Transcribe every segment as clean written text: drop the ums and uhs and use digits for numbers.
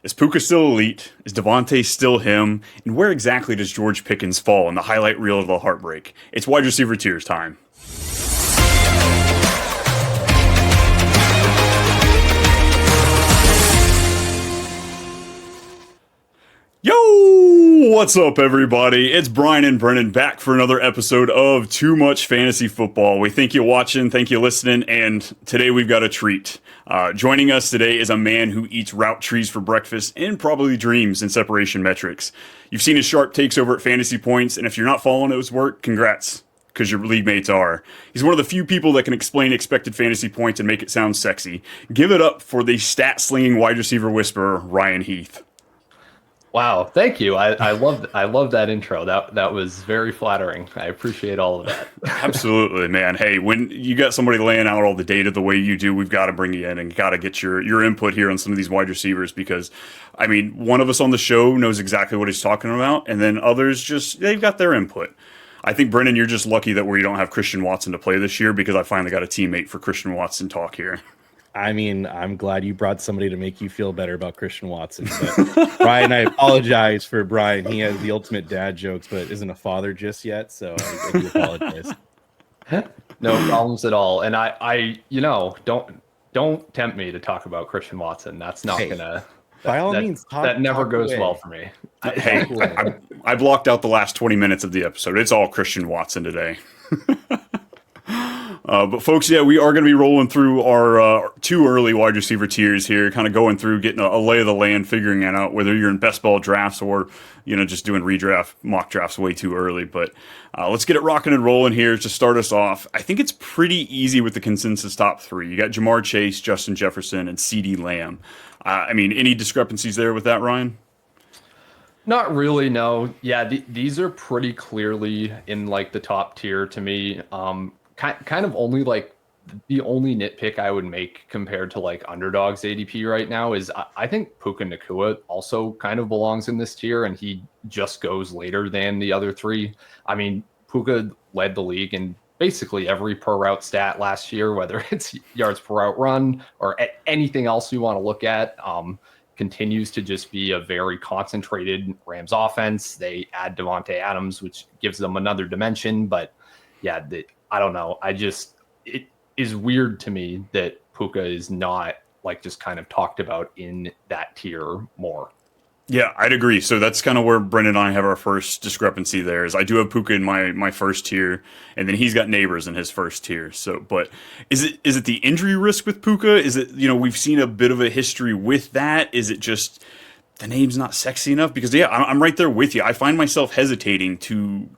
Is Puka still elite? Is Davante still him? And where exactly does George Pickens fall in the highlight reel of the heartbreak? It's wide receiver tiers time. Yo! What's up, everybody? It's Brian and Brennan back for another episode of Too Much Fantasy Football. We thank you watching, thank you listening, and today we've got a treat. Joining us today is a man who eats route trees for breakfast and probably dreams in separation metrics. You've seen his sharp takes over at Fantasy Points, and if you're not following his work, congrats, because your league mates are. He's one of the few people that can explain expected fantasy points and make it sound sexy. Give it up for the stat-slinging wide receiver whisperer, Ryan Heath. Wow, thank you. I love that intro. That was very flattering. I appreciate all of that. Absolutely, man. Hey, when you got somebody laying out all the data the way you do, we've got to bring you in and got to get your input here on some of these wide receivers because, I mean, one of us on the show knows exactly what he's talking about, and then others they've got their input. I think, Brennan, you're just lucky that we don't have Christian Watson to play this year because I finally got a teammate for Christian Watson talk here. I mean, I'm glad you brought somebody to make you feel better about Christian Watson. But Brian, I apologize for Brian. He has the ultimate dad jokes, but isn't a father just yet. So I do apologize. No problems at all. And I don't tempt me to talk about Christian Watson. That's not gonna. By all means, that never goes well for me. Hey, I blocked out the last 20 minutes of the episode. It's all Christian Watson today. But folks, yeah, we are going to be rolling through our two early wide receiver tiers here, kind of going through, getting a lay of the land, figuring it out, whether you're in best ball drafts or, just doing redraft, mock drafts way too early. But let's get it rocking and rolling here to start us off. I think it's pretty easy with the consensus top three. You got Jamar Chase, Justin Jefferson, and CeeDee Lamb. I mean, any discrepancies there with that, Ryan? Not really, no. Yeah, these are pretty clearly in like the top tier to me. Kind of only like the only nitpick I would make compared to like underdogs ADP right now is I think Puka Nakua also kind of belongs in this tier and he just goes later than the other three. I mean, Puka led the league in basically every per route stat last year, whether it's yards per route run or anything else you want to look at. Continues to just be a very concentrated Rams offense. They add Davante Adams, which gives them another dimension, but yeah, I don't know. It is weird to me that Puka is not like just kind of talked about in that tier more. Yeah, I'd agree. So that's kind of where Brendan and I have our first discrepancy there is I do have Puka in my first tier, and then he's got Neighbors in his first tier. So, but is it the injury risk with Puka? Is it, we've seen a bit of a history with that? Is it just the name's not sexy enough? Because yeah, I'm right there with you. I find myself hesitating to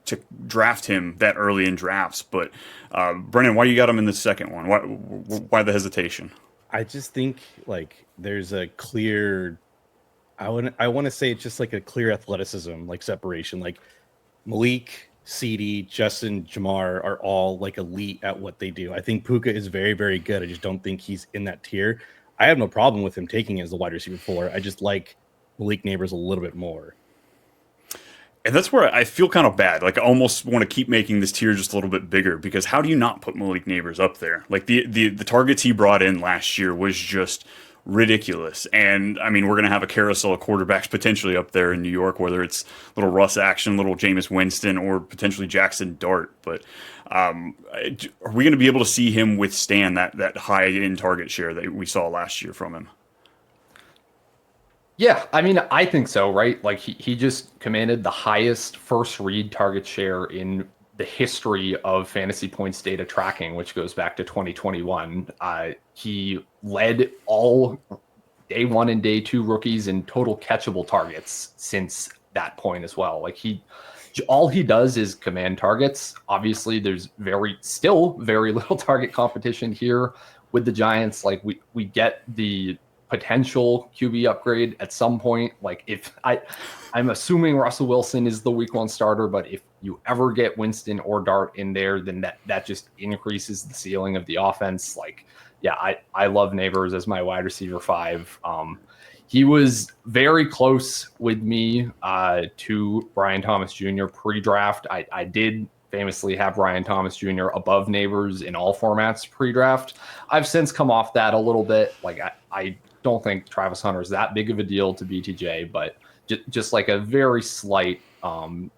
draft him that early in drafts. But Brennan, why you got him in the second one? Why the hesitation? I just think like there's a clear. I want to say it's just like a clear athleticism, like separation. Like Malik, CeeDee, Justin, Jamar are all like elite at what they do. I think Puka is very, very good. I just don't think he's in that tier. I have no problem with him taking it as a wide receiver 4. I just like Malik Neighbors a little bit more. And that's where I feel kind of bad. Like I almost want to keep making this tier just a little bit bigger because how do you not put Malik Neighbors up there? Like the targets he brought in last year was just ridiculous. And I mean, we're going to have a carousel of quarterbacks potentially up there in New York, whether it's little Russ Action, little Jameis Winston, or potentially Jackson Dart. But are we going to be able to see him withstand that high end target share that we saw last year from him? Yeah, I mean, I think so, right? Like he just commanded the highest first read target share in the history of fantasy points data tracking, which goes back to 2021. He led all day one and day two rookies in total catchable targets since that point as well. Like all he does is command targets. Obviously, there's still very little target competition here with the Giants. Like we get the potential QB upgrade at some point. Like I'm assuming Russell Wilson is the week 1 starter, but if you ever get Winston or Dart in there, then that just increases the ceiling of the offense. Like, yeah, I love Neighbors as my wide receiver 5. He was very close with me to Brian Thomas Jr. pre-draft. I did famously have Ryan Thomas Jr. above Neighbors in all formats pre-draft. I've since come off that a little bit. Like I don't think Travis Hunter is that big of a deal to BTJ, but just like a very slight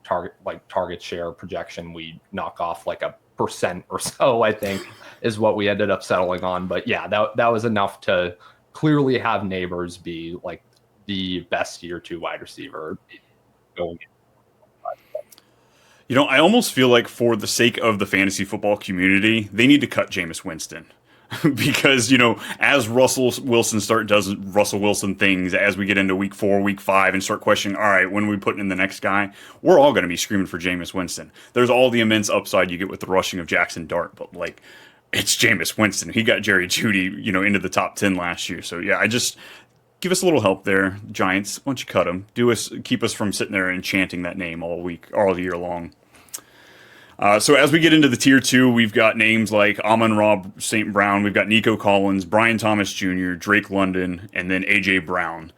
target share projection, we knock off like 1% or so, I think, is what we ended up settling on. But yeah, that was enough to clearly have Neighbors be like the best year 2 wide receiver going. I almost feel like for the sake of the fantasy football community, they need to cut Jameis Winston. Because, as Russell Wilson does Russell Wilson things as we get into week 4, week 5, and start questioning, all right, when are we putting in the next guy? We're all going to be screaming for Jameis Winston. There's all the immense upside you get with the rushing of Jackson Dart, but it's Jameis Winston. He got Jerry Jeudy, into the top 10 last year. So yeah, give us a little help there, Giants. Why don't you cut him? Keep us from sitting there and chanting that name all year long. So as we get into the tier 2, we've got names like Amon-Ra St. Brown, we've got Nico Collins, Brian Thomas Jr., Drake London, and then A.J. Brown.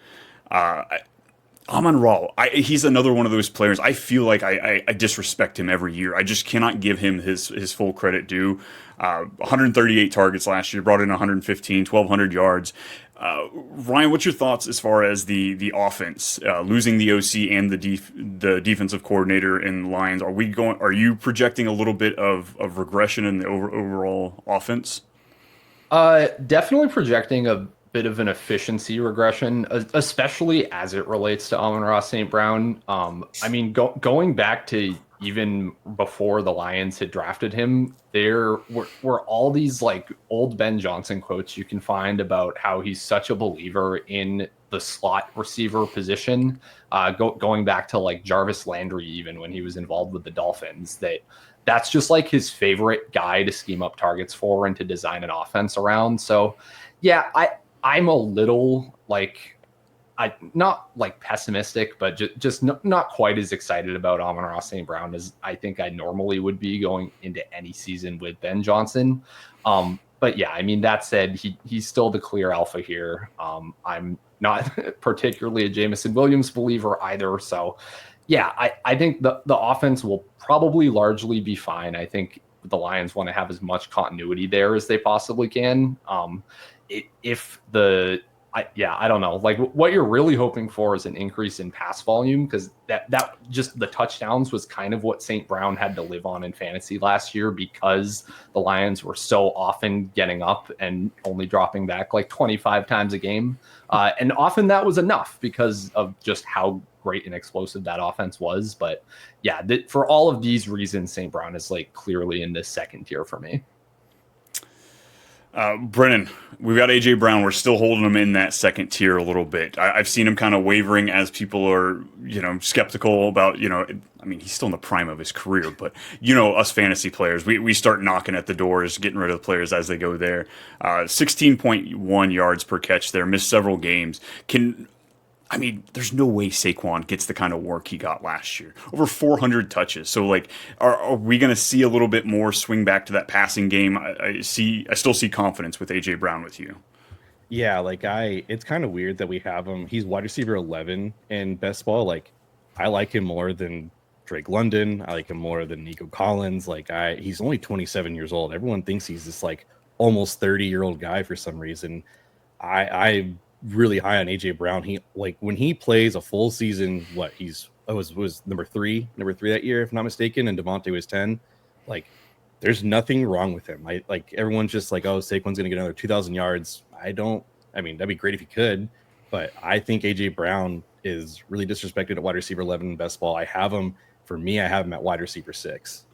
Amon-Ra, he's another one of those players. I feel like I disrespect him every year. I just cannot give him his full credit due. 138 targets last year, brought in 115, 1,200 yards. Ryan, what's your thoughts as far as the offense, losing the OC and the defensive coordinator in Lions? Are you projecting a little bit of regression in the overall offense? Definitely projecting a bit of an efficiency regression, especially as it relates to Amon-Ra St. Brown. Going back to even before the Lions had drafted him, there were all these like old Ben Johnson quotes you can find about how he's such a believer in the slot receiver position, going back to like Jarvis Landry, even when he was involved with the Dolphins, that's just like his favorite guy to scheme up targets for and to design an offense around. So yeah, I'm a little not like pessimistic, but just not quite as excited about Amon-Ra St. Brown as I think I normally would be going into any season with Ben Johnson. But yeah, that said, he's still the clear alpha here. I'm not particularly a Jameson Williams believer either. So yeah, I think the offense will probably largely be fine. I think the Lions want to have as much continuity there as they possibly can. I don't know. Like what you're really hoping for is an increase in pass volume, because that just the touchdowns was kind of what St. Brown had to live on in fantasy last year, because the Lions were so often getting up and only dropping back like 25 times a game. And often that was enough because of just how great and explosive that offense was. But yeah, for all of these reasons, St. Brown is like clearly in this second tier for me. Brennan, we've got A.J. Brown. We're still holding him in that second tier a little bit. I've seen him kind of wavering as people are, skeptical about, he's still in the prime of his career, but, us fantasy players, we start knocking at the doors, getting rid of the players as they go there. 16.1 yards per catch there, missed several games. There's no way Saquon gets the kind of work he got last year. Over 400 touches. So, are we going to see a little bit more swing back to that passing game? I still see confidence with A.J. Brown with you. Yeah, it's kind of weird that we have him. He's wide receiver 11 in best ball. I like him more than Drake London. I like him more than Nico Collins. He's only 27 years old. Everyone thinks he's this almost 30-year-old guy for some reason. I really high on AJ Brown. He when he plays a full season, was number three that year, if not mistaken, and Davante was 10. There's nothing wrong with him. Everyone's just Saquon's gonna get another 2,000 yards. That'd be great if he could, but I think AJ Brown is really disrespected at wide receiver 11 in best ball. I have him at wide receiver 6.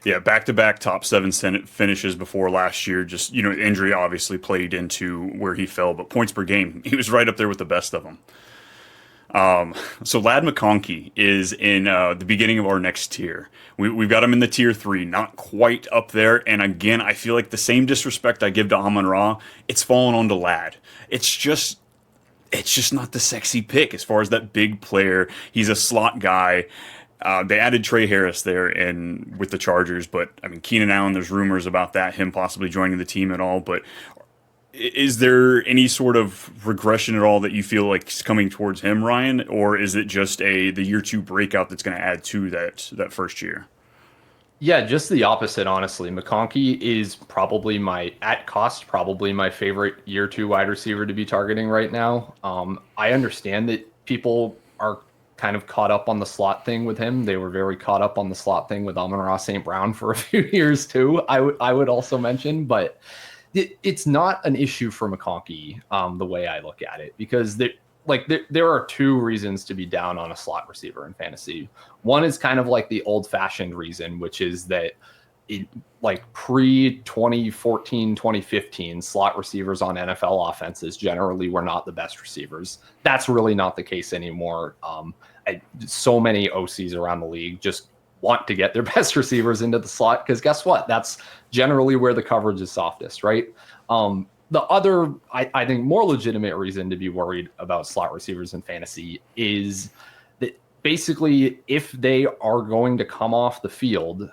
Yeah, back-to-back top 7 finishes before last year. Just, injury obviously played into where he fell, but points per game, he was right up there with the best of them. So Ladd McConkey is in the beginning of our next tier. We've got him in the tier 3, not quite up there. And again, I feel like the same disrespect I give to Amon-Ra, it's fallen onto Ladd. It's just not the sexy pick as far as that big player. He's a slot guy. They added Trey Harris there with the Chargers, but Keenan Allen, there's rumors about him possibly joining the team at all. But is there any sort of regression at all that you feel like is coming towards him, Ryan, or is it just the year 2 breakout that's going to add to that first year? Yeah, just the opposite, honestly. McConkey is probably at cost, probably my favorite year two wide receiver to be targeting right now. I understand that people are kind of caught up on the slot thing with him. They were very caught up on the slot thing with Amon-Ra St. Brown for a few years too. I would also mention, but it's not an issue for McConkey the way I look at it, because there are two reasons to be down on a slot receiver in fantasy. One is kind of like the old fashioned reason, which is that like pre 2014, 2015, slot receivers on NFL offenses generally were not the best receivers. That's really not the case anymore. So many OCs around the league just want to get their best receivers into the slot, because guess what? That's generally where the coverage is softest, right? The other, I think, more legitimate reason to be worried about slot receivers in fantasy is that basically if they are going to come off the field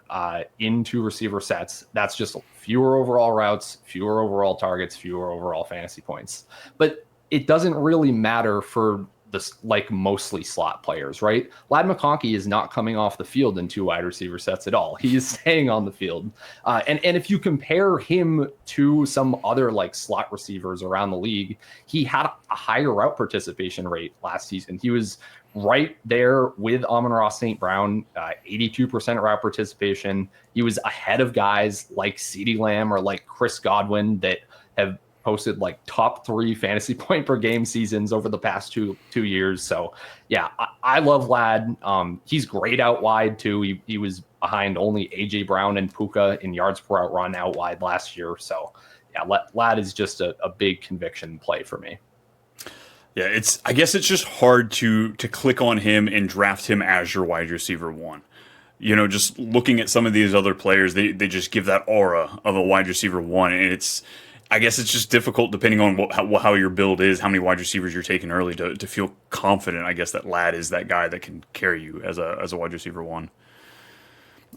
into receiver sets, that's just fewer overall routes, fewer overall targets, fewer overall fantasy points. But it doesn't really matter for this, like, mostly slot players, right? Ladd McConkey is not coming off the field in two wide receiver sets at all. He is staying on the field. And if you compare him to some other like slot receivers around the league, he had a higher route participation rate last season. He was right there with Amon-Ra St. Brown, 82% route participation. He was ahead of guys like CeeDee Lamb or like Chris Godwin that have posted like top 3 fantasy point per game seasons over the past two years. So yeah, I love Ladd. He's great out wide too. He was behind only AJ Brown and Puka in yards per out run out wide last year. So yeah, Ladd is just a big conviction play for me. Yeah, I guess it's just hard to click on him and draft him as your wide receiver one. You know, just looking at some of these other players, they just give that aura of a wide receiver one, and I guess it's just difficult depending on how your build is, how many wide receivers you're taking early to feel confident. I guess that Ladd is that guy that can carry you as a wide receiver one.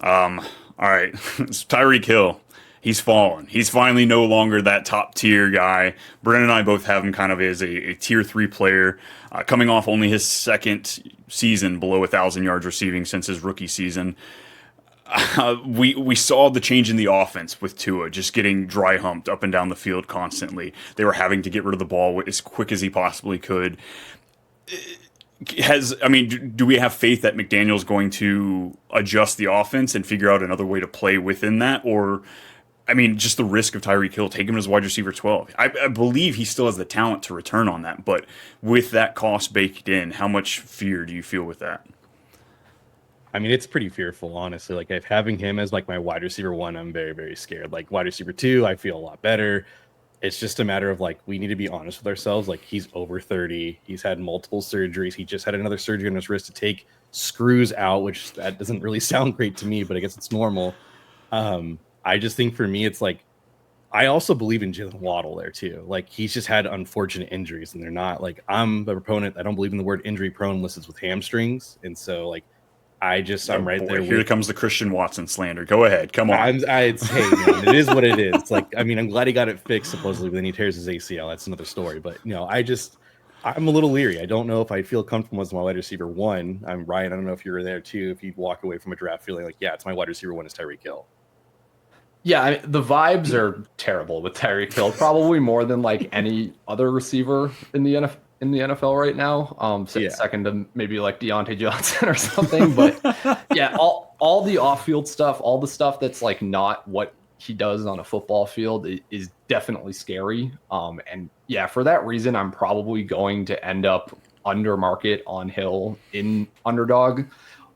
All right, it's Tyreek Hill. He's fallen. He's finally no longer that top tier guy. Brennan and I both have him kind of as a tier 3 player, coming off only his second season below 1,000 yards receiving since his rookie season. We saw the change in the offense with Tua just getting dry humped up and down the field constantly. They were having to get rid of the ball as quick as he possibly could. Do we have faith that McDaniel's going to adjust the offense and figure out another way to play within that? Or, just the risk of Tyreek Hill, take him as wide receiver 12. I believe he still has the talent to return on that, but with that cost baked in, how much fear do you feel with that? It's pretty fearful, honestly. Like, if having him as like my wide receiver 1, I'm very, very scared. Like, wide receiver 2, I feel a lot better. It's just a matter of like, we need to be honest with ourselves. Like, he's over 30. He's had multiple surgeries. He just had another surgery on his wrist to take screws out, which that doesn't really sound great to me, but I guess it's normal. I just think for me, it's like, I also believe in Jalen Waddle there too. Like, he's just had unfortunate injuries, and they're not like, I'm the proponent. I don't believe in the word injury prone unless it's with hamstrings. And so like, I'm right there. Here comes the Christian Watson slander. Go ahead. Come on. Hey, man, it is what it is. It's like, I'm glad he got it fixed, supposedly, but then he tears his ACL. That's another story. But, I'm a little leery. I don't know if I feel comfortable as my wide receiver 1. I'm Ryan. I don't know if you were there too. If you'd walk away from a draft feeling like, yeah, it's my wide receiver 1 is Tyreek Hill. Yeah, the vibes are terrible with Tyreek Hill, probably more than like any other receiver in the NFL right now. Second to maybe like Deontay Johnson or something. But yeah, all the off-field stuff, all the stuff that's like not what he does on a football field is definitely scary. And yeah, for that reason, I'm probably going to end up under market on Hill in underdog.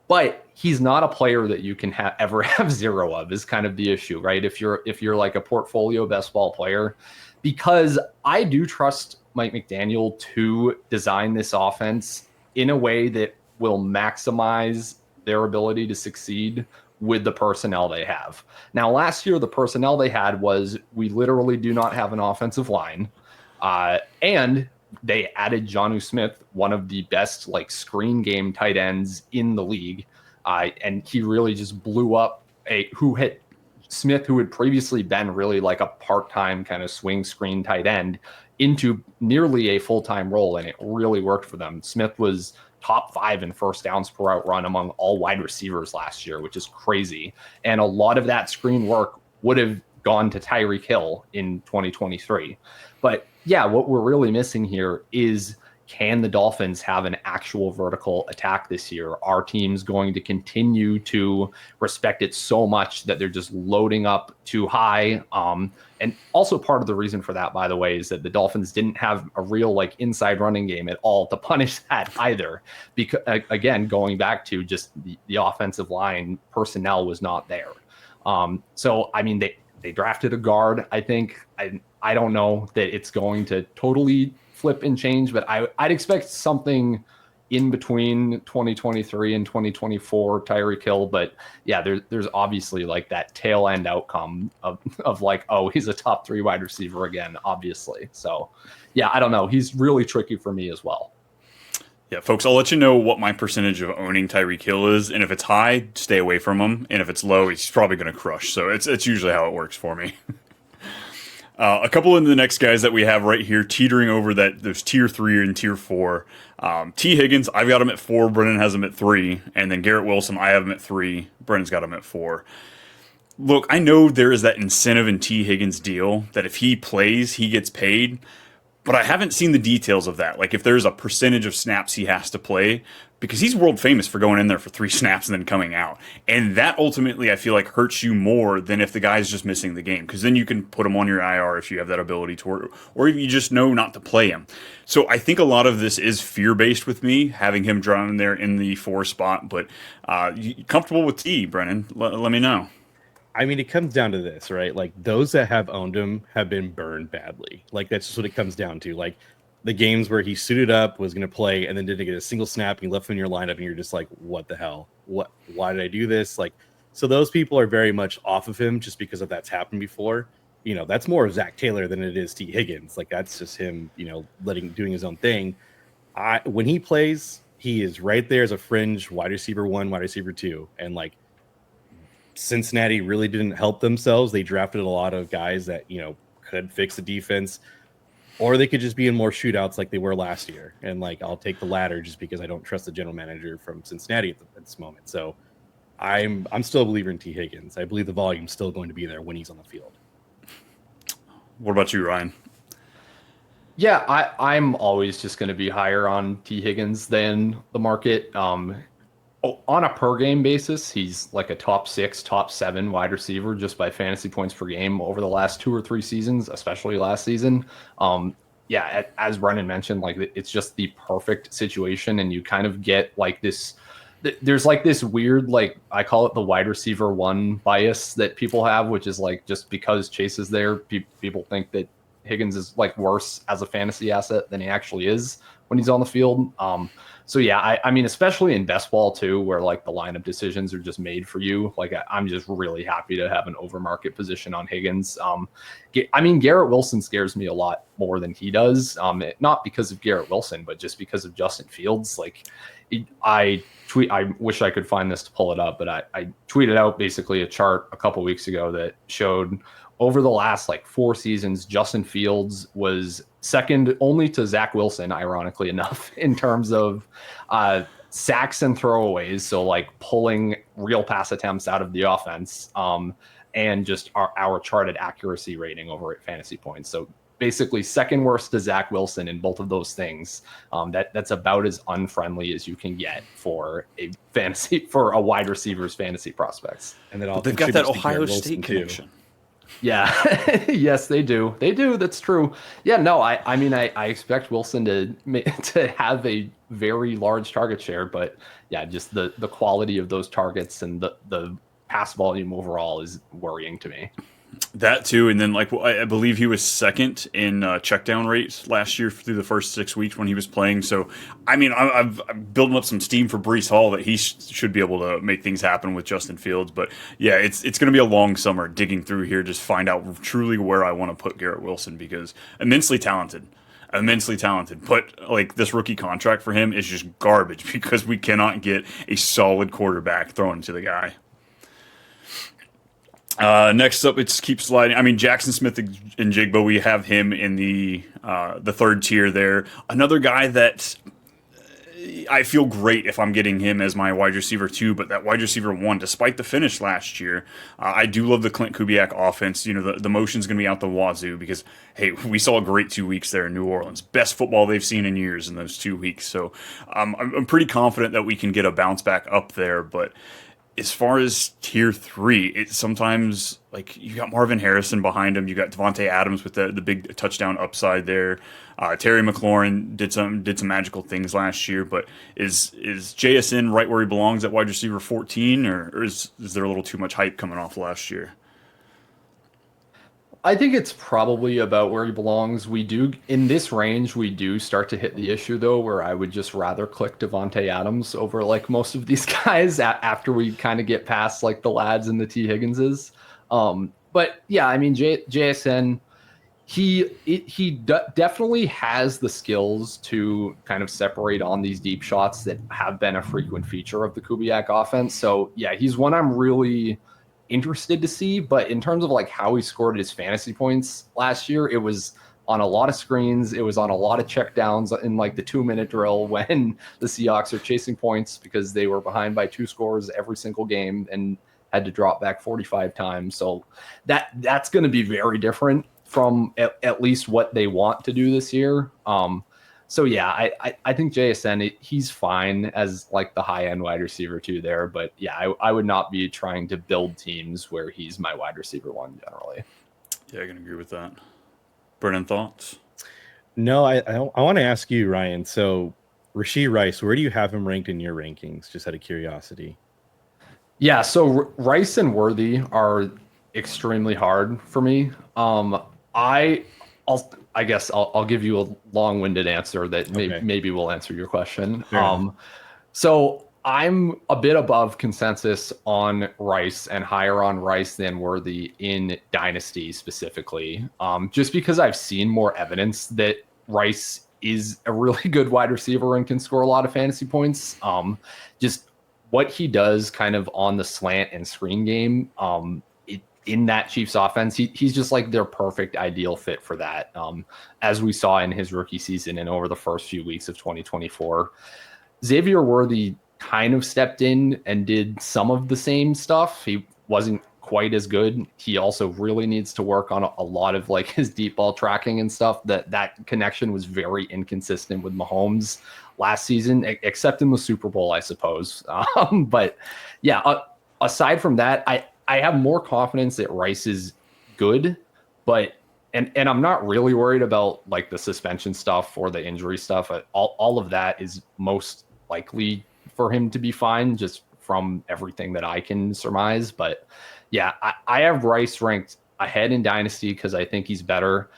But he's not a player that you can ever have zero of, is kind of the issue, right? If you're like a portfolio best ball player, because I do trust Mike McDaniel to design this offense in a way that will maximize their ability to succeed with the personnel they have. Now, last year, the personnel they had was, we literally do not have an offensive line. And they added Jonnu Smith, one of the best like screen game tight ends in the league. And he really just blew up Smith, who had previously been really like a part-time kind of swing screen tight end, into nearly a full-time role, and it really worked for them. Smith was top 5 in first downs per route run among all wide receivers last year, which is crazy. And a lot of that screen work would have gone to Tyreek Hill in 2023. But yeah, what we're really missing here is, can the Dolphins have an actual vertical attack this year? Are teams going to continue to respect it so much that they're just loading up too high? And also part of the reason for that, by the way, is that the Dolphins didn't have a real like inside running game at all to punish that either. Because again, going back to just the offensive line personnel was not there. So, I mean, they drafted a guard. I think I don't know that it's going to totally flip and change, but I'd expect something in between 2023 and 2024 Tyreek Hill. But yeah, there's obviously like that tail end outcome of like, oh, he's a top 3 wide receiver again, obviously. So yeah, I don't know. He's really tricky for me as well. Yeah, folks, I'll let you know what my percentage of owning Tyreek Hill is, and if it's high, stay away from him, and if it's low, he's probably going to crush. So it's usually how it works for me. A couple of the next guys that we have right here teetering over that there's tier 3 and tier 4. T. Higgins, I've got him at 4. Brennan has him at 3. And then Garrett Wilson, I have him at 3. Brennan's got him at 4. Look, I know there is that incentive in T. Higgins' deal that if he plays, he gets paid. But I haven't seen the details of that. Like if there's a percentage of snaps he has to play, because he's world famous for going in there for 3 snaps and then coming out. And that ultimately, I feel like, hurts you more than if the guy's just missing the game. Because then you can put him on your IR if you have that ability to, or if you just know not to play him. So I think a lot of this is fear-based with me, having him drawn there in the 4 spot. But you comfortable with T, Brennan? Let me know. I mean, it comes down to this, right? Like those that have owned him have been burned badly. Like that's just what it comes down to. Like the games where he suited up, was going to play, and then didn't get a single snap, and he left him in your lineup, and you're just like, what the hell? Why did I do this? Like, so those people are very much off of him just because of that's happened before. You know, that's more of Zach Taylor than it is T. Higgins. Like that's just him, you know, doing his own thing. When he plays, he is right there as a fringe wide receiver 1, wide receiver 2, and like. Cincinnati really didn't help themselves. They drafted a lot of guys that, you know, could fix the defense, or they could just be in more shootouts like they were last year. And like, I'll take the latter just because I don't trust the general manager from Cincinnati at this moment. So I'm still a believer in T. Higgins. I believe the volume's still going to be there when he's on the field. What about you, Ryan? Yeah, I'm always just going to be higher on T. Higgins than the market. On a per game basis, he's like a top 6, top 7 wide receiver just by fantasy points per game over the last 2 or 3 seasons, especially last season. Yeah, as Brennan mentioned, like it's just the perfect situation, and you kind of get like this. There's like this weird, like I call it the wide receiver 1 bias that people have, which is like just because Chase is there, people think that Higgins is like worse as a fantasy asset than he actually is when he's on the field. So yeah, I mean, especially in best ball too, where like the lineup decisions are just made for you. Like I'm just really happy to have an overmarket position on Higgins. I mean, Garrett Wilson scares me a lot more than he does. Not because of Garrett Wilson, but just because of Justin Fields. Like I wish I could find this to pull it up, but I tweeted out basically a chart a couple weeks ago that showed over the last like 4 seasons, Justin Fields was second only to Zach Wilson, ironically enough, in terms of sacks and throwaways. So like pulling real pass attempts out of the offense, and just our charted accuracy rating over at Fantasy Points. So basically second worst to Zach Wilson in both of those things. That's about as unfriendly as you can get for a wide receiver's fantasy prospects. And then they've got that Ohio State connection. Yeah, yes, they do. They do. That's true. Yeah, no, I mean, I expect Wilson to have a very large target share, but yeah, just the quality of those targets and the pass volume overall is worrying to me. That too, and then like I believe he was second in check down rates last year through the first 6 weeks when he was playing. So, I mean, I'm building up some steam for Breece Hall that he should be able to make things happen with Justin Fields. But yeah, it's going to be a long summer digging through here, just find out truly where I want to put Garrett Wilson, because immensely talented. But like this rookie contract for him is just garbage because we cannot get a solid quarterback thrown to the guy. Next up, it keeps sliding. I mean, Jackson Smith and Jigba, we have him in the 3rd tier there. Another guy that I feel great if I'm getting him as my wide receiver 2, but that wide receiver 1, despite the finish last year, I do love the Clint Kubiak offense. The motion's going to be out the wazoo because, hey, we saw a great 2 weeks there in New Orleans. Best football they've seen in years in those 2 weeks. So I'm pretty confident that we can get a bounce back up there, but as far as tier 3, it's sometimes like you got Marvin Harrison behind him. You got Davante Adams with the big touchdown upside there. Terry McLaurin did some magical things last year, but is JSN right where he belongs at wide receiver 14, or is there a little too much hype coming off last year? I think it's probably about where he belongs. We do, in this range, we do start to hit the issue, though, where I would just rather click Davante Adams over like most of these guys after we kind of get past like the Lads and the T. Higginses. But yeah, I mean, JSN, he definitely has the skills to kind of separate on these deep shots that have been a frequent feature of the Kubiak offense. So yeah, he's one I'm really interested to see, but in terms of like how he scored his fantasy points last year, it was on a lot of screens. It was on a lot of checkdowns in like the 2-minute drill when the Seahawks are chasing points because they were behind by 2 scores every single game and had to drop back 45 times. So that's going to be very different from at least what they want to do this year. So yeah, I think JSN, he's fine as like the high end wide receiver 2 there, but yeah, I would not be trying to build teams where he's my wide receiver 1 generally. Yeah, I can agree with that. Brennan, thoughts? No, I want to ask you, Ryan. So Rashee Rice, where do you have him ranked in your rankings? Just out of curiosity. Yeah, so Rice and Worthy are extremely hard for me. I guess I'll give you a long-winded answer that maybe will answer your question. So I'm a bit above consensus on Rice and higher on Rice than Worthy in Dynasty specifically, just because I've seen more evidence that Rice is a really good wide receiver and can score a lot of fantasy points. Just what he does kind of on the slant and screen game, in that Chiefs offense, he's just like their perfect ideal fit for that. As we saw in his rookie season and over the first few weeks of 2024, Xavier Worthy kind of stepped in and did some of the same stuff. He wasn't quite as good. He also really needs to work on a lot of like his deep ball tracking and stuff. That connection was very inconsistent with Mahomes last season, except in the Super Bowl, I suppose. But yeah, aside from that, I have more confidence that Rice is good, but and I'm not really worried about like the suspension stuff or the injury stuff. All of that is most likely for him to be fine, just from everything that I can surmise. But yeah, I have Rice ranked ahead in Dynasty because I think he's better.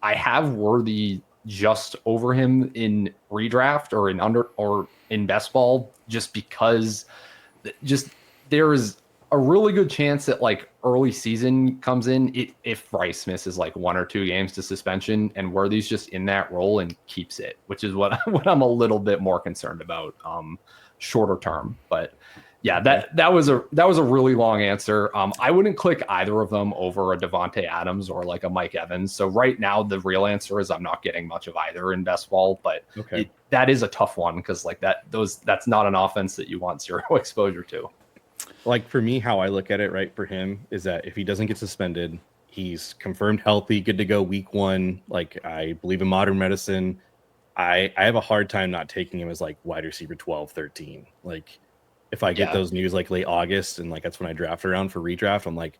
I have Worthy just over him in redraft or in best ball, just because there is a really good chance that like early season comes in if Rice misses like 1 or 2 games to suspension and Worthy's just in that role and keeps it, which is what I'm a little bit more concerned about shorter term. But yeah, that was a really long answer. I wouldn't click either of them over a Davante Adams or like a Mike Evans. So right now the real answer is I'm not getting much of either in best ball, but that is a tough one because like that's not an offense that you want zero exposure to. Like for me, how I look at it, right, for him is that if he doesn't get suspended, he's confirmed healthy, good to go week 1. Like I believe in modern medicine. I have a hard time not taking him as like wide receiver 12, 13. Like if I get those news like late August and like that's when I draft around for redraft, I'm like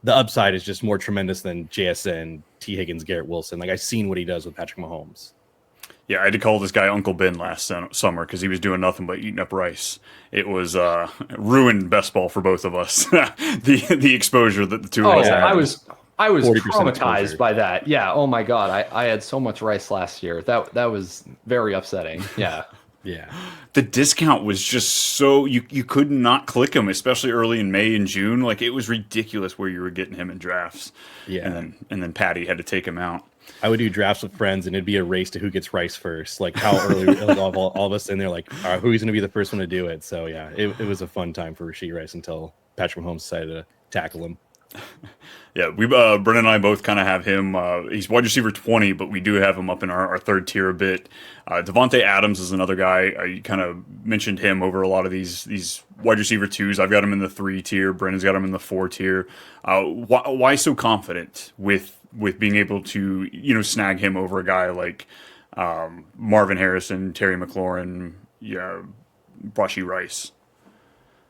the upside is just more tremendous than JSN, T. Higgins, Garrett Wilson. Like I've seen what he does with Patrick Mahomes. Yeah, I had to call this guy Uncle Ben last summer because he was doing nothing but eating up rice. It was ruined best ball for both of us. the exposure that the two of us had. I was traumatized by that. Yeah. Oh my God. I had so much rice last year. That was very upsetting. Yeah. Yeah. The discount was just so you could not click him, especially early in May and June. Like it was ridiculous where you were getting him in drafts. Yeah. And then Patty had to take him out. I would do drafts with friends, and it'd be a race to who gets Rice first. Like how early all of us in there, like who's going to be the first one to do it. So yeah, it was a fun time for Rashee Rice until Patrick Mahomes decided to tackle him. Yeah, we Brennan and I both kind of have him. He's wide receiver 20, but we do have him up in our third tier a bit. Davante Adams is another guy. You kind of mentioned him over a lot of these wide receiver twos. I've got him in the 3 tier. Brennan's got him in the 4 tier. Why so confident with being able to snag him over a guy like Marvin Harrison, Terry McLaurin, yeah, Rashee Rice?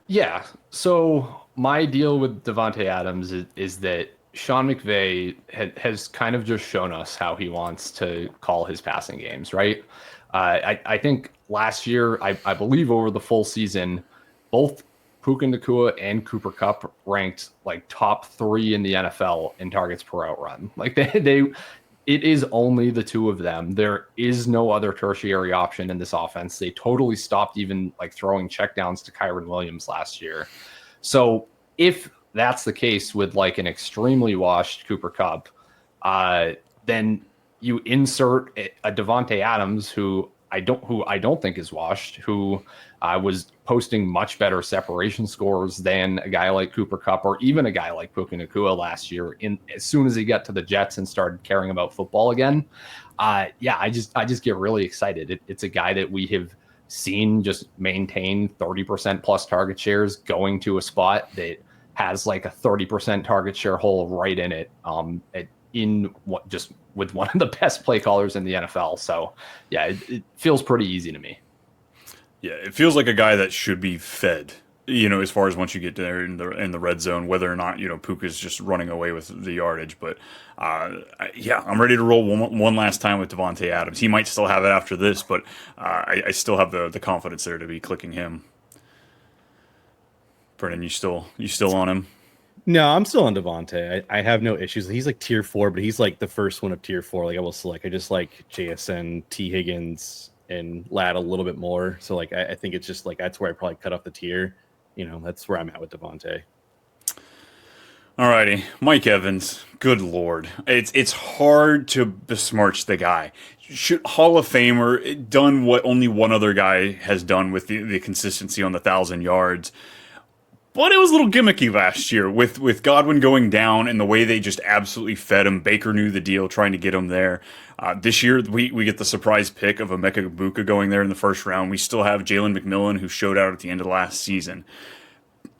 Yeah. So my deal with Davante Adams is that Sean McVay has kind of just shown us how he wants to call his passing games, right? I think last year, I believe over the full season, both Puka Nakua and Cooper Kupp ranked like top 3 in the NFL in targets per out run. Like it is only the 2 of them. There is no other tertiary option in this offense. They totally stopped even like throwing checkdowns to Kyron Williams last year. So if that's the case with like an extremely washed Cooper Kupp, then you insert a Davante Adams who I don't think is washed, who was posting much better separation scores than a guy like Cooper Kupp or even a guy like Puka Nakua last year. As soon as he got to the Jets and started caring about football again, I just get really excited. It's a guy that we have seen just maintain 30% plus target shares going to a spot that has like a 30% target share hole right in it. Just with one of the best play callers in the NFL. So yeah, it feels pretty easy to me. Yeah, it feels like a guy that should be fed. As far as once you get there in the red zone, whether or not Puka's just running away with the yardage. But yeah, I'm ready to roll one last time with Davante Adams. He might still have it after this, but I still have the confidence there to be clicking him. Brennan, you still on him? No, I'm still on Davante. I have no issues. He's like tier 4, but he's like the first one of tier 4. Like I will select. I just like JSN, T Higgins, and Ladd a little bit more. So like I think it's just like that's where I probably cut off the tier. That's where I'm at with Davante. Alrighty, Mike Evans. Good lord, it's hard to besmirch the guy. Hall of Famer, done what only one other guy has done with the consistency on the 1,000 yards. But it was a little gimmicky last year with Godwin going down and the way they just absolutely fed him. Baker knew the deal, trying to get him there. This year, we get the surprise pick of Emeka Egbuka going there in the first round. We still have Jalen McMillan, who showed out at the end of last season.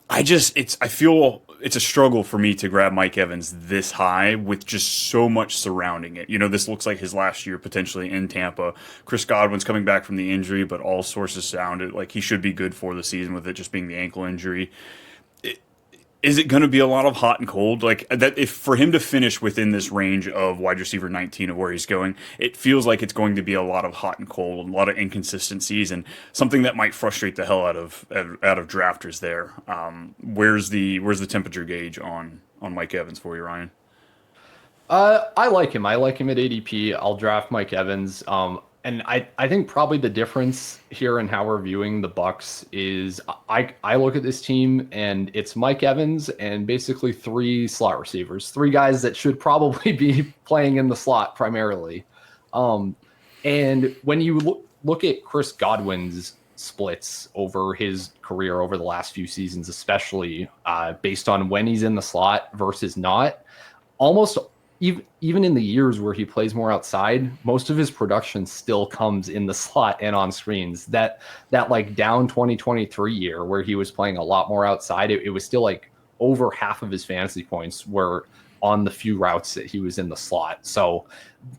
I feel it's a struggle for me to grab Mike Evans this high with just so much surrounding it. This looks like his last year potentially in Tampa. Chris Godwin's coming back from the injury, but all sources sounded like he should be good for the season with it just being the ankle injury. Is it going to be a lot of hot and cold? Like that, if for him to finish within this range of wide receiver 19 of where he's going, it feels like it's going to be a lot of hot and cold, a lot of inconsistencies, and something that might frustrate the hell out of drafters there. Where's the temperature gauge on Mike Evans for you, Ryan? I like him. I like him at ADP. I'll draft Mike Evans. And I think probably the difference here in how we're viewing the Bucks is I look at this team and it's Mike Evans and basically 3 slot receivers, 3 guys that should probably be playing in the slot primarily. And when you look at Chris Godwin's splits over his career over the last few seasons, especially based on when he's in the slot versus not, almost even in the years where he plays more outside, most of his production still comes in the slot and on screens. That like down 2023 year where he was playing a lot more outside, it was still like over half of his fantasy points were on the few routes that he was in the slot. So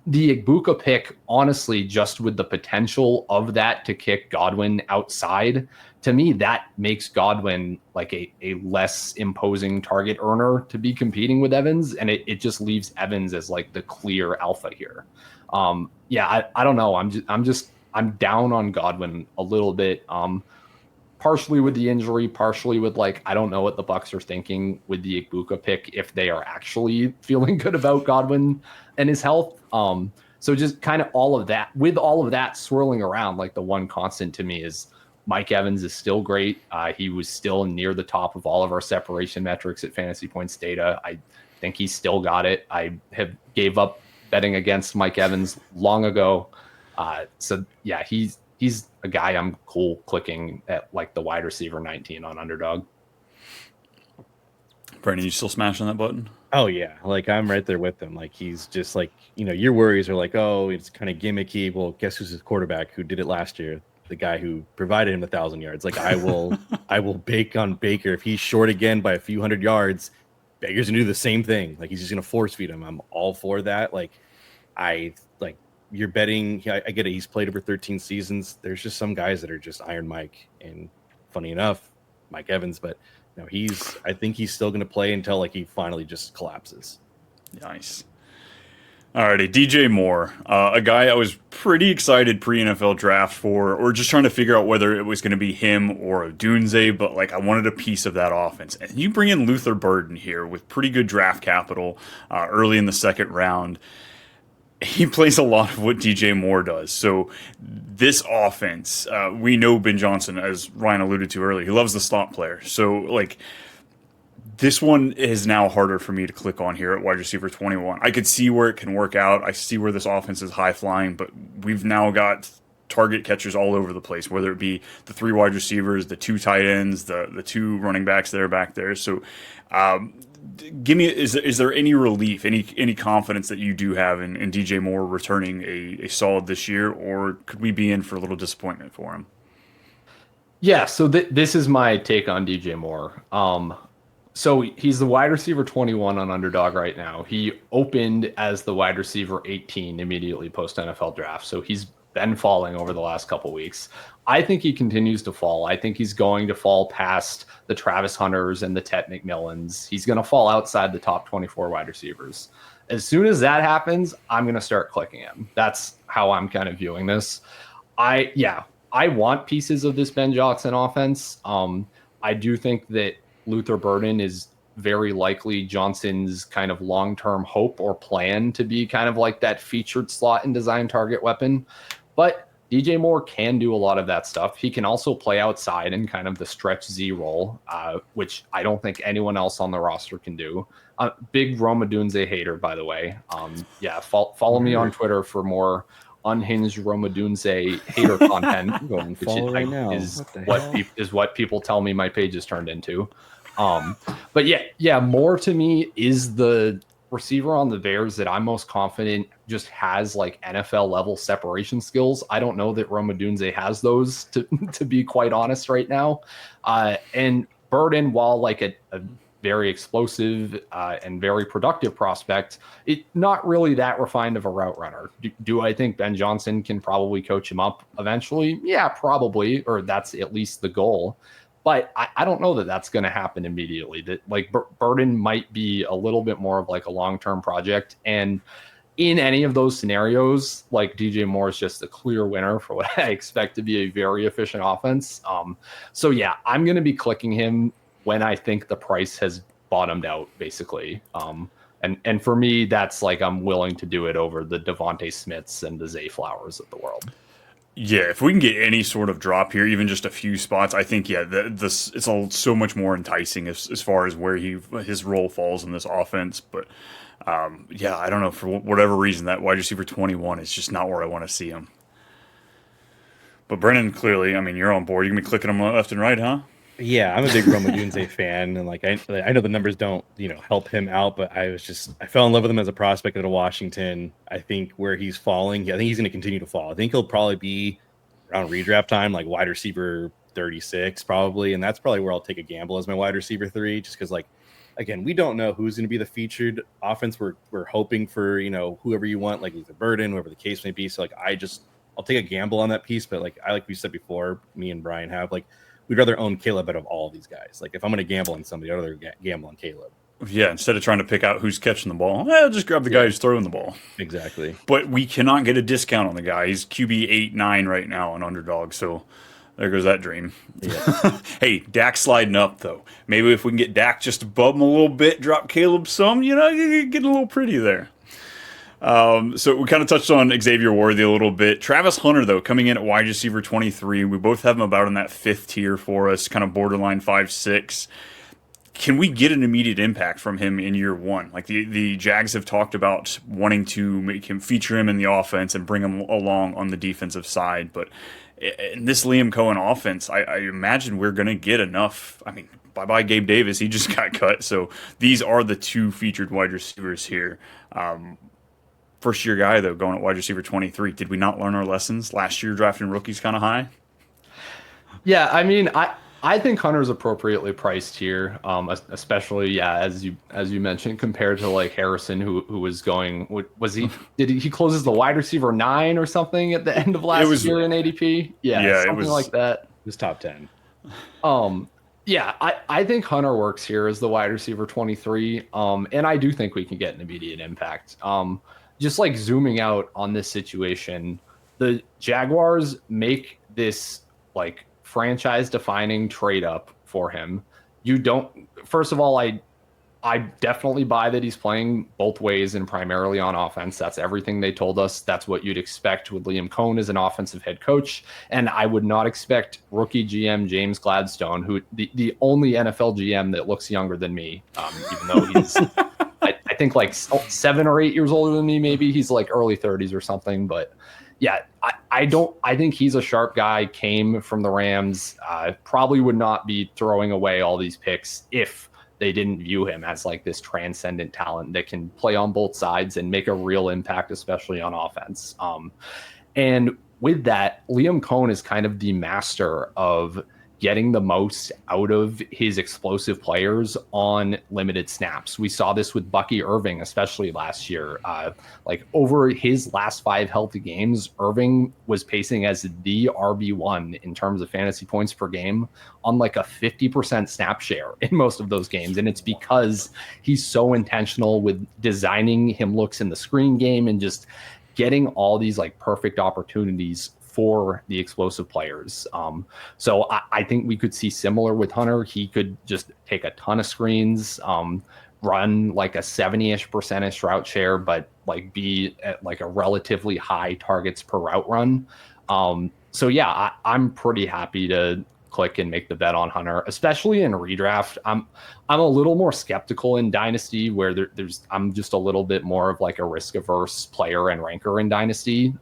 the Egbuka pick, honestly, just with the potential of that to kick Godwin outside, to me, that makes Godwin like a less imposing target earner to be competing with Evans. And it just leaves Evans as like the clear alpha here. I don't know. I'm down on Godwin a little bit. Partially with the injury, partially with like, I don't know what the Bucks are thinking with the Egbuka pick, if they are actually feeling good about Godwin and his health. So just kind of all of that swirling around, like the one constant to me is Mike Evans is still great. He was still near the top of all of our separation metrics at Fantasy Points Data. I think he still got it. I have gave up betting against Mike Evans long ago. So yeah, he's a guy I'm cool clicking at like the wide receiver 19 on Underdog. Brennan, you still smashing that button? Oh yeah, like I'm right there with him. Like he's just like, your worries are like, oh, it's kind of gimmicky. Well, guess who's his quarterback who did it last year? The guy who provided him 1,000 yards. Like I will bake on Baker if he's short again by a few hundred yards. Baker's gonna do the same thing. Like he's just gonna force feed him. I'm all for that. Like you're betting. I get it. He's played over 13 seasons. There's just some guys that are just Iron Mike, and funny enough, Mike Evans. But no, I think he's still going to play until like he finally just collapses. Nice. Alrighty, DJ Moore, a guy I was pretty excited pre-NFL draft for, or just trying to figure out whether it was going to be him or Odunze, but like I wanted a piece of that offense. And you bring in Luther Burden here with pretty good draft capital early in the second round. He plays a lot of what DJ Moore does. So this offense, we know Ben Johnson, as Ryan alluded to earlier, he loves the slot player. So like this one is now harder for me to click on here at wide receiver 21. I could see where it can work out. I see where this offense is high flying, but we've now got target catchers all over the place, whether it be the 3 wide receivers, the 2 tight ends, the 2 running backs that are back there. So give me, is there any relief, any confidence that you do have in DJ Moore returning a solid this year, or could we be in for a little disappointment for him? Yeah, so this is my take on DJ Moore. So he's the wide receiver 21 on Underdog right now. He opened as the wide receiver 18 immediately post NFL draft. So he's been falling over the last couple weeks. I think he continues to fall. I think he's going to fall past the Travis Hunters and the Tet McMillans. He's going to fall outside the top 24 wide receivers. As soon as that happens, I'm going to start clicking him. That's how I'm kind of viewing this. I want pieces of this Ben Johnson offense. I do think that Luther Burden is very likely Johnson's kind of long-term hope or plan to be kind of like that featured slot and design target weapon. But DJ Moore can do a lot of that stuff. He can also play outside in kind of the stretch Z role, which I don't think anyone else on the roster can do. Big Rome Odunze hater, by the way. Follow me on Twitter for more unhinged Rome Odunze hater content. Go and follow right now. Is what people tell me my page is turned into. But Moore to me is the receiver on the Bears that I'm most confident just has like NFL level separation skills. I don't know that Rome Odunze has those to be quite honest right now. And Burden, while like a very explosive and very productive prospect, not really that refined of a route runner. Do I think Ben Johnson can probably coach him up eventually? Yeah, probably, or that's at least the goal. But I don't know that that's going to happen immediately. That like Burden might be a little bit more of like a long-term project. And in any of those scenarios, like DJ Moore is just a clear winner for what I expect to be a very efficient offense. I'm going to be clicking him when I think the price has bottomed out, basically. And for me, that's like I'm willing to do it over the Davante Smiths and the Zay Flowers of the world. Yeah, if we can get any sort of drop here, even just a few spots, I think it's so much more enticing as far as where his role falls in this offense. But I don't know, for whatever reason, that wide receiver 21 is just not where I want to see him. But Brennan, clearly, I mean, you're on board. You're gonna be clicking him left and right, huh? Yeah, I'm a big Rome Odunze fan, and like I know the numbers don't help him out, but I fell in love with him as a prospect out of Washington. I think where he's falling, I think he's going to continue to fall. I think he'll probably be around redraft time, like wide receiver 36 probably, and that's probably where I'll take a gamble as my wide receiver 3, just because like again, we don't know who's going to be the featured offense. We're hoping for whoever you want, like Luther Burden, whoever the case may be. So like I'll take a gamble on that piece, but like we said before, me and Brian have like. We'd rather own Caleb out of all of these guys. Like if I'm going to gamble on somebody, I'd rather gamble on Caleb. Yeah, instead of trying to pick out who's catching the ball, just grab the guy who's throwing the ball. Exactly. But we cannot get a discount on the guy. He's QB 8-9 right now on Underdog, so there goes that dream. Yeah. Hey, Dak sliding up, though. Maybe if we can get Dak just above him a little bit, drop Caleb some, you get a little pretty there. So we kind of touched on Xavier Worthy a little bit. Travis Hunter, though, coming in at wide receiver 23. We both have him about in that 5th tier for us, kind of borderline 5-6. Can we get an immediate impact from him in year one? Like the Jags have talked about wanting to feature him in the offense and bring him along on the defensive side. But in this Liam Cohen offense, I imagine we're going to get enough. I mean, bye-bye Gabe Davis. He just got cut. So these are the two featured wide receivers here. First-year guy, though, going at wide receiver 23. Did we not learn our lessons last year drafting rookies kind of high? Yeah, I mean, I think Hunter's appropriately priced here, especially as you mentioned, compared to like Harrison, who was going. Did he closes the wide receiver 9 or something at the end of last year in ADP? Yeah, something like that. It was top 10. Yeah, I think Hunter works here as the wide receiver 23, and I do think we can get an immediate impact. Just like zooming out on this situation, the Jaguars make this like franchise-defining trade up for him. First of all, I definitely buy that he's playing both ways and primarily on offense. That's everything they told us. That's what you'd expect with Liam Cohn as an offensive head coach. And I would not expect rookie GM James Gladstone, who the only NFL GM that looks younger than me, even though he's I think like 7 or 8 years older than me, maybe. He's like early 30s or something. But yeah, I think he's a sharp guy, came from the Rams, probably would not be throwing away all these picks if they didn't view him as like this transcendent talent that can play on both sides and make a real impact, especially on offense. And with that, Liam Cohn is kind of the master of getting the most out of his explosive players on limited snaps. We saw this with Bucky Irving, especially last year. Like over his last 5 healthy games, Irving was pacing as the RB1 in terms of fantasy points per game on like a 50% snap share in most of those games. And it's because he's so intentional with designing him looks in the screen game and just getting all these like perfect opportunities for the explosive players. So I think we could see similar with Hunter. He could just take a ton of screens, run like a 70-ish% route share, but like be at like a relatively high targets per route run. So yeah, I'm pretty happy to click and make the bet on Hunter, especially in redraft. I'm a little more skeptical in Dynasty, where I'm just a little bit more of like a risk averse player and ranker in Dynasty.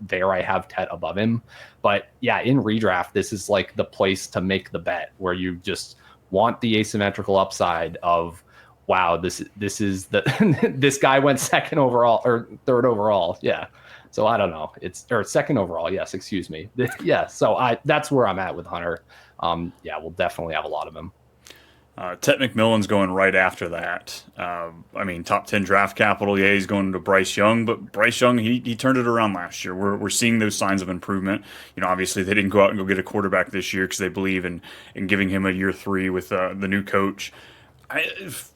There I have Tet above him, but yeah, in redraft, this is like the place to make the bet, where you just want the asymmetrical upside of, wow, this is the this guy went 2nd overall or 3rd overall. Yeah. So I don't know. It's or 2nd overall. Yes, excuse me. Yeah. So that's where I'm at with Hunter. Yeah, we'll definitely have a lot of him. Tet McMillan's going right after that. I mean, top 10 draft capital. Yeah, he's going to Bryce Young, but Bryce Young, he turned it around last year. We're seeing those signs of improvement. You know, obviously they didn't go out and go get a quarterback this year because they believe in giving him a year 3 with the new coach.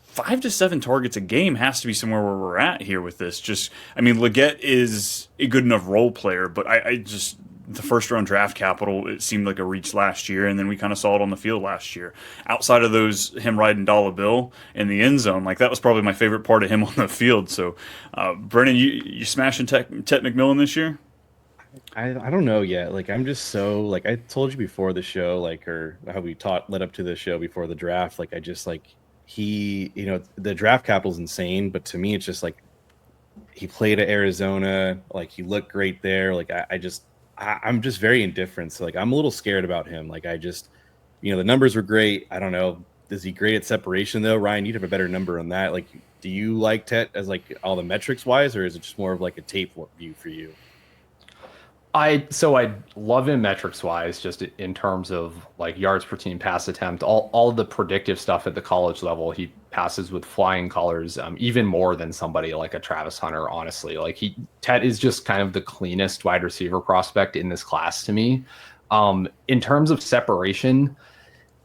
5 to 7 targets a game has to be somewhere where we're at here with this. Just, I mean, Leggett is a good enough role player, but I just, the first round draft capital, it seemed like a reach last year, and then we kind of saw it on the field last year. Outside of those, him riding Dollar Bill in the end zone, like that was probably my favorite part of him on the field. So, Brennan, you smashing Tet McMillan this year? I don't know yet. Like, I'm just so, like I told you before the show, like, or how we led up to the show before the draft, like I just like, he, you know, the draft capital is insane, but to me, it's just like he played at Arizona, like he looked great there. Like I'm just very indifferent. So like I'm a little scared about him. Like I just, you know, the numbers were great. I don't know, is he great at separation though? Ryan, you'd have a better number on that. Like, do you like Tet as like all the metrics wise, or is it just more of like a tape view for you? I love him metrics wise, just in terms of like yards per team, pass attempt, all of the predictive stuff at the college level. He passes with flying colors, even more than somebody like a Travis Hunter. Honestly, like Tet is just kind of the cleanest wide receiver prospect in this class to me. In terms of separation,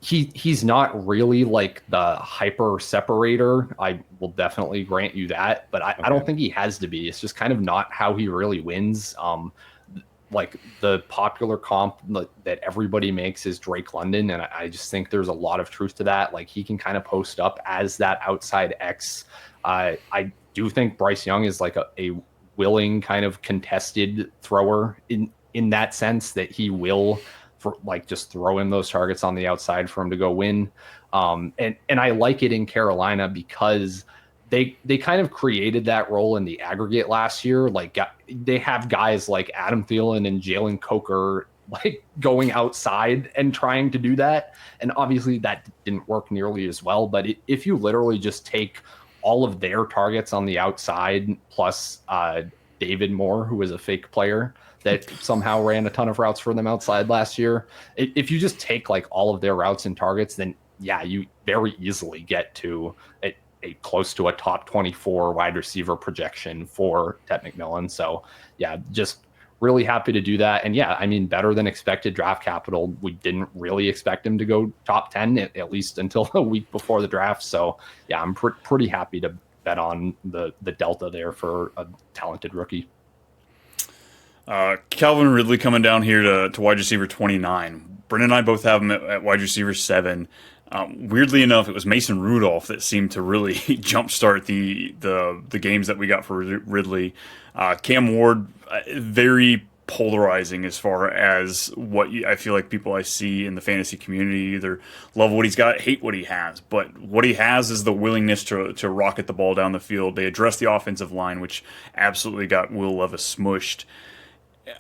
he's not really like the hyper separator. I will definitely grant you that, but I don't think he has to be. It's just kind of not how he really wins. Like the popular comp that everybody makes is Drake London. And I just think there's a lot of truth to that. Like he can kind of post up as that outside X. I do think Bryce Young is like a willing kind of contested thrower in that sense, that he will just throw him those targets on the outside for him to go win. And I like it in Carolina because they kind of created that role in the aggregate last year. Like they have guys like Adam Thielen and Jalen Coker like going outside and trying to do that. And obviously that didn't work nearly as well. But if you literally just take all of their targets on the outside plus David Moore, who was a fake player that somehow ran a ton of routes for them outside last year, if you just take like all of their routes and targets, then yeah, you very easily get to a close to a top 24 wide receiver projection for Ted McMillan. So yeah, just really happy to do that. And yeah, I mean, better than expected draft capital. We didn't really expect him to go top 10, at least until a week before the draft. So yeah, I'm pretty happy to bet on the delta there for a talented rookie. Calvin Ridley coming down here to wide receiver 29. Brennan and I both have him at wide receiver 7. Weirdly enough, it was Mason Rudolph that seemed to really jumpstart the games that we got for Ridley. Cam Ward, very polarizing as far as what I feel like people I see in the fantasy community either love what he's got, hate what he has. But what he has is the willingness to rocket the ball down the field. They address the offensive line, which absolutely got Will Levis smushed.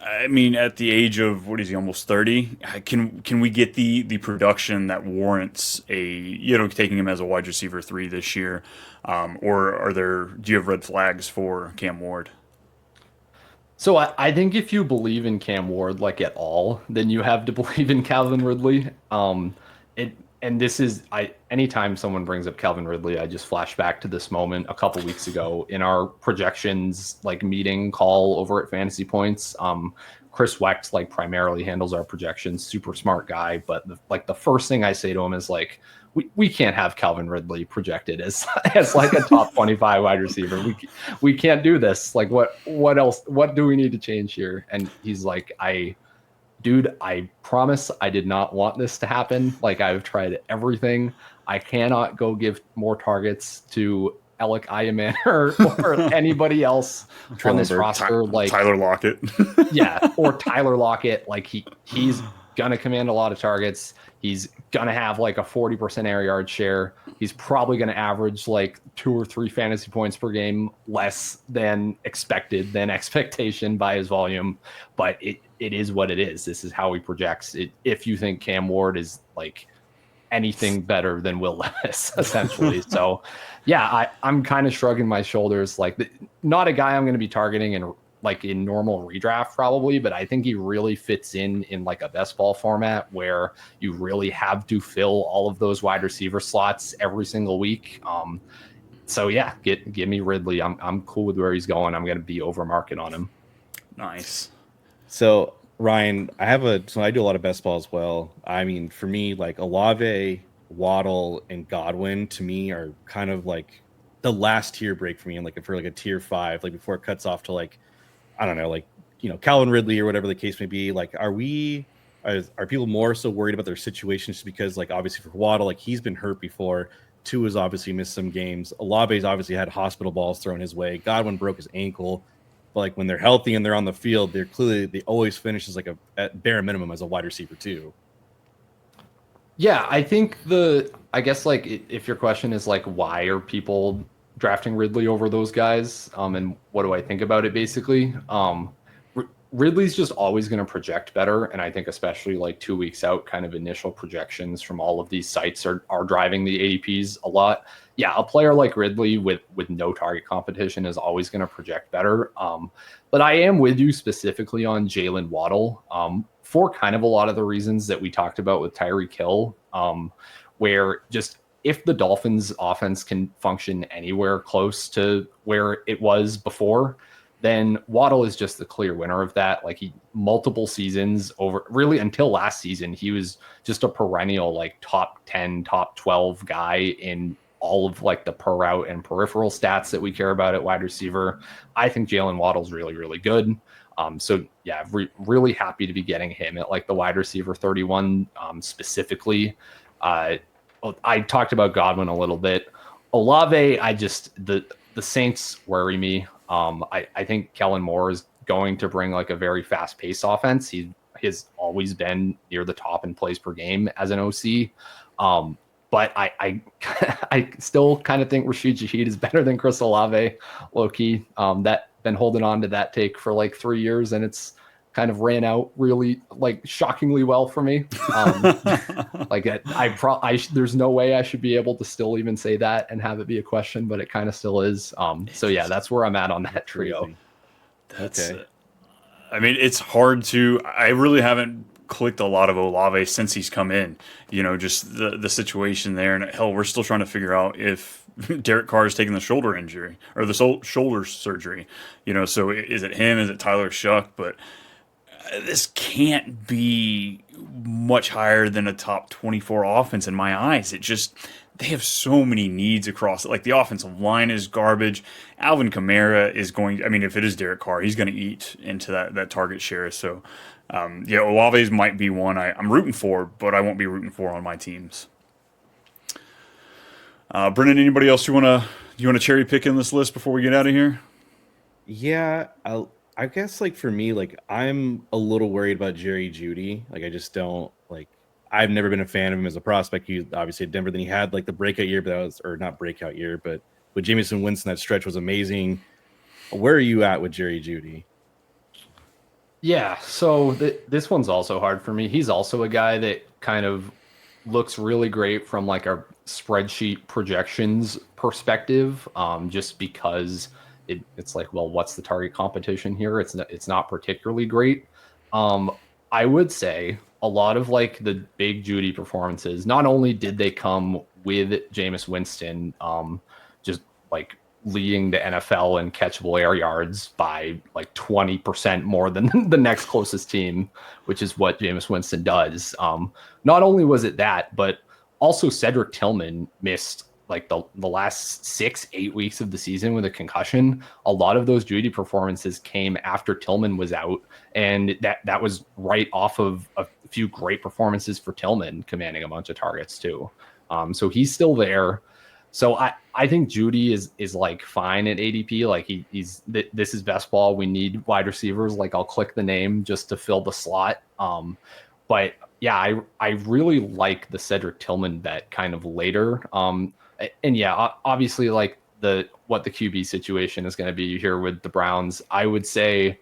I mean, at the age of, what is he, almost 30? Can we get the production that warrants taking him as a wide receiver 3 this year? Or do you have red flags for Cam Ward? So I think if you believe in Cam Ward like at all, then you have to believe in Calvin Ridley. And this is, anytime someone brings up Calvin Ridley, I just flash back to this moment a couple weeks ago in our projections like meeting call over at Fantasy Points. Chris Wecht like primarily handles our projections, super smart guy. But the first thing I say to him is like, we can't have Calvin Ridley projected as like a top 25 wide receiver. We can't do this. Like what else? What do we need to change here? And he's like, Dude, I promise I did not want this to happen. Like, I've tried everything. I cannot go give more targets to Alec Ayamaner or anybody else on this roster. Like Tyler Lockett. Yeah, or Tyler Lockett. Like, he's going to command a lot of targets. He's going to have like a 40% air yard share. He's probably going to average like 2 or 3 fantasy points per game less than expectation by his volume. But it is what it is. This is how he projects it. If you think Cam Ward is like anything better than Will Levis, essentially. So yeah, I'm kind of shrugging my shoulders. Like, not a guy I'm going to be targeting in normal redraft probably, but I think he really fits in like a best ball format where you really have to fill all of those wide receiver slots every single week. So yeah, give me Ridley. I'm cool with where he's going. I'm going to be over market on him. Nice. So Ryan, I do a lot of best ball as well. I mean, for me, like Olave, Waddle, and Godwin to me are kind of like the last tier break for me, and like for like a tier 5, like before it cuts off to like, I don't know, like, Calvin Ridley or whatever the case may be. Like, are people more so worried about their situation just because, like, obviously for Waddle, like he's been hurt before. Tua has obviously missed some games. Olave's obviously had hospital balls thrown his way. Godwin broke his ankle. But like when they're healthy and they're on the field, they always finish as like at bare minimum as a wide receiver too. Yeah, I think I guess like if your question is like why are people drafting Ridley over those guys, and what do I think about it basically? Ridley's just always going to project better, and I think especially like 2 weeks out, kind of initial projections from all of these sites are driving the ADPs a lot. Yeah, a player like Ridley with no target competition is always going to project better. But I am with you specifically on Jalen Waddle for kind of a lot of the reasons that we talked about with Tyreek Hill, where just if the Dolphins offense can function anywhere close to where it was before, then Waddle is just the clear winner of that. Like multiple seasons over, really until last season, he was just a perennial like top 10, top 12 guy in all of like the per route and peripheral stats that we care about at wide receiver. I think Jalen Waddle's really, really good. So yeah, really happy to be getting him at like the wide receiver 31 specifically. I talked about Godwin a little bit. Olave, the Saints worry me. I think Kellen Moore is going to bring like a very fast paced offense. He has always been near the top in plays per game as an OC. But I still kind of think Rashid Shaheed is better than Chris Olave, low key. That been holding on to that take for like 3 years, and it's kind of ran out really like shockingly well for me. Like there's no way I should be able to still even say that and have it be a question, but it kind of still is. So yeah, that's where I'm at on that trio. Okay. I mean, it's hard to. I really haven't clicked a lot of Olave since he's come in. Just the situation there, and hell, we're still trying to figure out if Derek Carr is taking the shoulder injury or the shoulder surgery. So is it him? Is it Tyler Shuck? But this can't be much higher than a top 24 offense in my eyes. They have so many needs across it. Like, the offensive line is garbage. Alvin Kamara is if it is Derek Carr, he's going to eat into that target share. So, Olave's might be one I'm rooting for, but I won't be rooting for on my teams. Brennan, anybody else you want to cherry pick in this list before we get out of here? Yeah, I guess, like, for me, like, I'm a little worried about Jerry Jeudy. Like, I just don't, like, I've never been a fan of him as a prospect. He obviously at Denver, then he had like the breakout year, or not breakout year, but with Jameson Winston, that stretch was amazing. Where are you at with Jerry Jeudy? Yeah, so this one's also hard for me. He's also a guy that kind of looks really great from like a spreadsheet projections perspective, just because it's like, well, what's the target competition here? It's not particularly great. I would say a lot of like the big Jeudy performances, not only did they come with Jameis Winston, just like leading the NFL in catchable air yards by like 20% more than the next closest team, which is what Jameis Winston does. Not only was it that, but also Cedric Tillman missed like the last 6-8 weeks of the season with a concussion. A lot of those Jeudy performances came after Tillman was out, and that was right off of a few great performances for Tillman, commanding a bunch of targets too. So he's still there. So I think Jeudy is like fine at ADP. Like this is best ball. We need wide receivers. Like, I'll click the name just to fill the slot. But yeah, I really like the Cedric Tillman bet kind of later. And yeah, obviously, like what the QB situation is going to be here with the Browns, I would say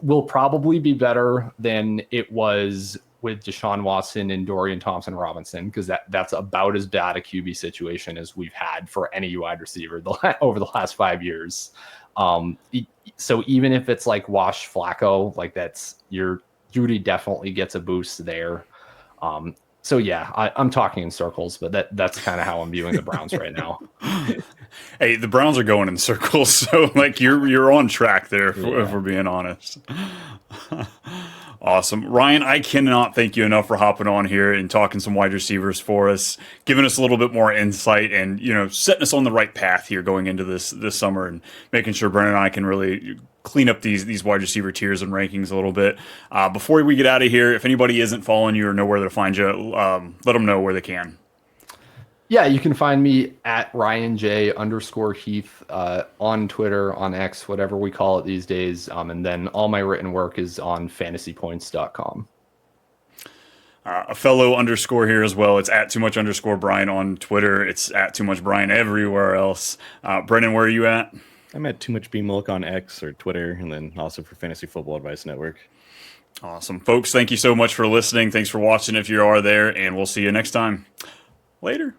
will probably be better than it was with Deshaun Watson and Dorian Thompson-Robinson, because that's about as bad a QB situation as we've had for any wide receiver over the last 5 years. So even if it's like Wash Flacco, like Jeudy definitely gets a boost there. So yeah, I'm talking in circles, but that's kind of how I'm viewing the Browns right now. Hey, the Browns are going in circles, so like you're on track there, if we're being honest. Awesome. Ryan, I cannot thank you enough for hopping on here and talking some wide receivers for us, giving us a little bit more insight, and setting us on the right path here going into this summer, and making sure Brennan and I can really clean up these wide receiver tiers and rankings a little bit. Before we get out of here, if anybody isn't following you or know where to find you, let them know where they can. Yeah, you can find me at RyanJ_Heath on Twitter, on X, whatever we call it these days. And then all my written work is on fantasypoints.com. A fellow underscore here as well. It's at @too_much_Brian on Twitter. It's at @too_much_Brian everywhere else. Brennan, where are you at? I'm at Too Much B Milk on X or Twitter, and then also for Fantasy Football Advice Network. Awesome. Folks, thank you so much for listening. Thanks for watching if you are there, and we'll see you next time. Later.